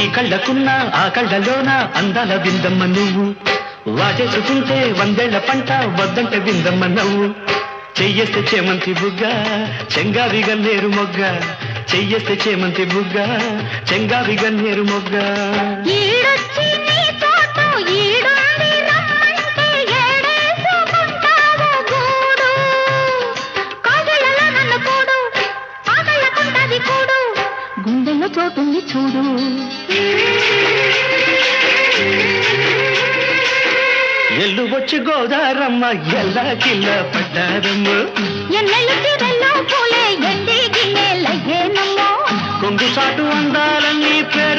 కళ్ళకున్న ఆ కళ్ళలోన అందాల విందమ్మ నువ్వు వాటేసుకుంటే వందేళ్ల పంట వద్దంటే విందమ్మ నవ్వు చెయ్యేస్తే చేమంతి బుగ్గ చెంగావి గన్నేరు మొగ్గ చెయ్యేస్తే చేమంతి బుగ్గ చెంగావి గన్నేరు మొగ్గ గుండెల్లో చోటుంది చూడు ఎల్లు వచ్చి గోదారమ్మ ఎల్లా కిల్ల పడ్డారమ్మ పూలే ఎండి గిన్నెలయ్యేనమ్మో కొంగు సాటు అందాలన్నీ పేర